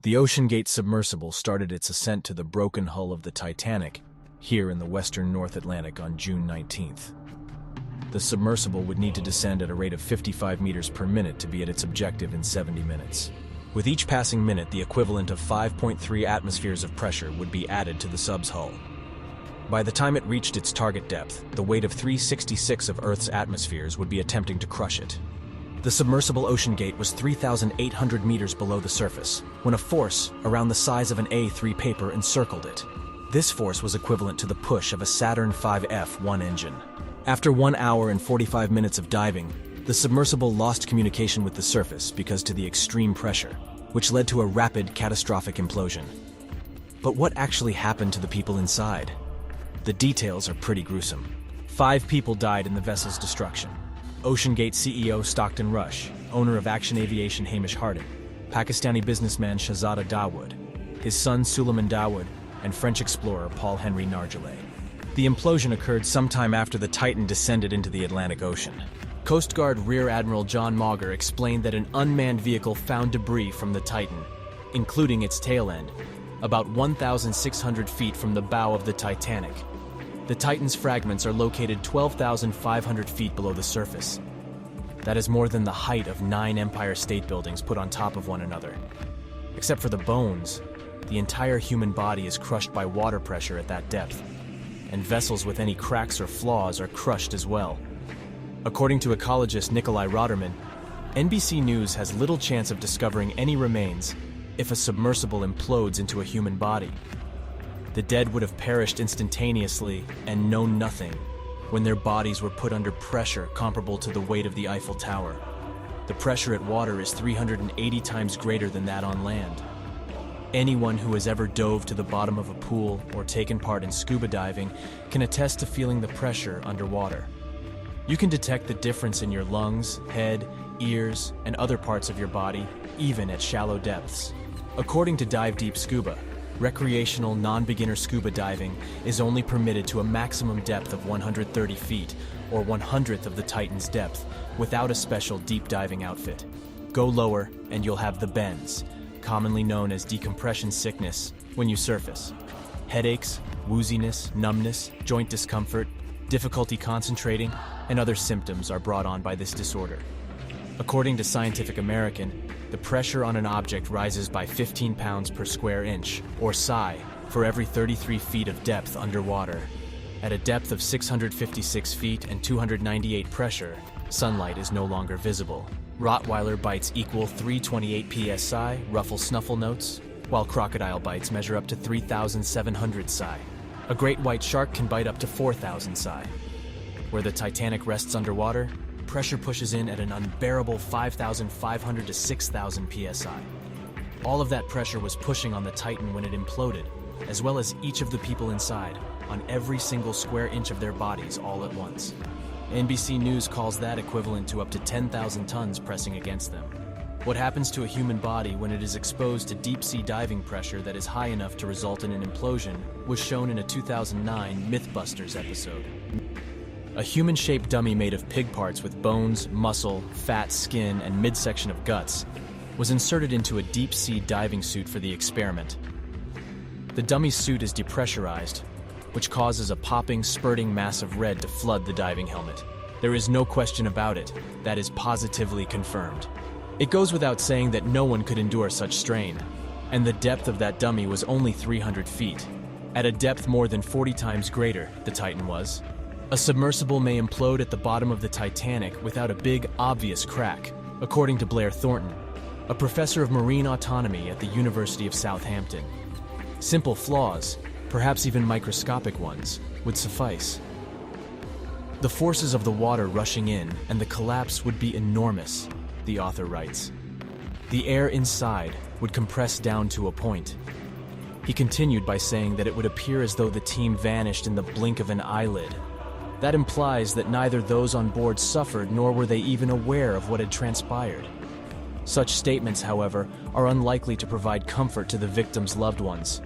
The OceanGate submersible started its ascent to the broken hull of the Titanic here in the western North Atlantic on June 19th. The submersible would need to descend at a rate of 55 meters per minute to be at its objective in 70 minutes. With each passing minute, the equivalent of 5.3 atmospheres of pressure would be added to the sub's hull. By the time it reached its target depth, the weight of 366 of Earth's atmospheres would be attempting to crush it. The submersible OceanGate was 3,800 meters below the surface when a force around the size of an A3 paper encircled it. This force was equivalent to the push of a Saturn V F1 engine. After 1 hour and 45 minutes of diving, the submersible lost communication with the surface because to the extreme pressure, which led to a rapid, catastrophic implosion. But what actually happened to the people inside? The details are pretty gruesome. 5 people died in the vessel's destruction. OceanGate CEO Stockton Rush, owner of Action Aviation Hamish Harding, Pakistani businessman Shahzada Dawood, his son Suleiman Dawood, and French explorer Paul-Henri Nargeolet. The implosion occurred sometime after the Titan descended into the Atlantic Ocean. Coast Guard Rear Admiral John Mauger explained that an unmanned vehicle found debris from the Titan, including its tail end, about 1,600 feet from the bow of the Titanic. The Titan's fragments are located 12,500 feet below the surface. That is more than the height of 9 Empire State Buildings put on top of one another. Except for the bones, the entire human body is crushed by water pressure at that depth, and vessels with any cracks or flaws are crushed as well. According to ecologist Nikolai Roderman, NBC News has little chance of discovering any remains if a submersible implodes into a human body. The dead would have perished instantaneously and known nothing when their bodies were put under pressure comparable to the weight of the Eiffel Tower. The pressure at water is 380 times greater than that on land. Anyone who has ever dove to the bottom of a pool or taken part in scuba diving can attest to feeling the pressure underwater. You can detect the difference in your lungs, head, ears, and other parts of your body, even at shallow depths. According to Dive Deep Scuba, recreational non-beginner scuba diving is only permitted to a maximum depth of 130 feet, or 1/100th of the Titan's depth, without a special deep diving outfit. Go lower and you'll have the bends, commonly known as decompression sickness, when you surface. Headaches, wooziness, numbness, joint discomfort, difficulty concentrating, and other symptoms are brought on by this disorder. According to Scientific American, the pressure on an object rises by 15 pounds per square inch, or psi, for every 33 feet of depth underwater. At a depth of 656 feet and 298 pressure, sunlight is no longer visible. Rottweiler bites equal 328 psi, ruffle snuffle notes, while crocodile bites measure up to 3,700 psi. A great white shark can bite up to 4,000 psi. Where the Titanic rests underwater, pressure pushes in at an unbearable 5,500 to 6,000 psi. All of that pressure was pushing on the Titan when it imploded, as well as each of the people inside, on every single square inch of their bodies all at once. NBC News calls that equivalent to up to 10,000 tons pressing against them. What happens to a human body when it is exposed to deep-sea diving pressure that is high enough to result in an implosion was shown in a 2009 Mythbusters episode. A human-shaped dummy made of pig parts with bones, muscle, fat, skin, and midsection of guts was inserted into a deep-sea diving suit for the experiment. The dummy's suit is depressurized, which causes a popping, spurting mass of red to flood the diving helmet. There is no question about it. That is positively confirmed. It goes without saying that no one could endure such strain, and the depth of that dummy was only 300 feet. At a depth more than 40 times greater, the Titan was. A submersible may implode at the bottom of the Titanic without a big, obvious crack, according to Blair Thornton, a professor of marine autonomy at the University of Southampton. Simple flaws, perhaps even microscopic ones, would suffice. The forces of the water rushing in and the collapse would be enormous, the author writes. The air inside would compress down to a point. He continued by saying that it would appear as though the team vanished in the blink of an eyelid. That implies that neither those on board suffered nor were they even aware of what had transpired. Such statements, however, are unlikely to provide comfort to the victims' loved ones.